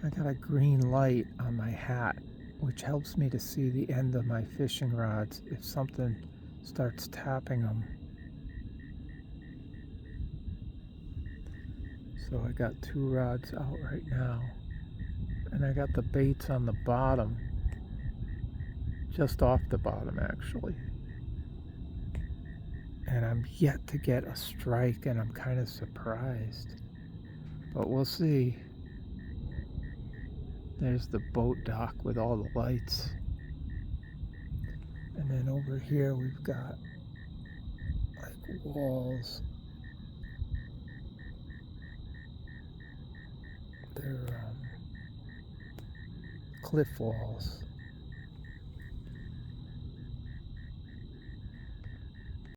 I got a green light on my hat, which helps me to see the end of my fishing rods if something starts tapping them. So I got 2 rods out right now, and I got the baits on the bottom, just off the bottom actually. And I'm yet to get a strike, and I'm kind of surprised. But we'll see. There's the boat dock with all the lights. And then over here we've got like walls. They're cliff walls.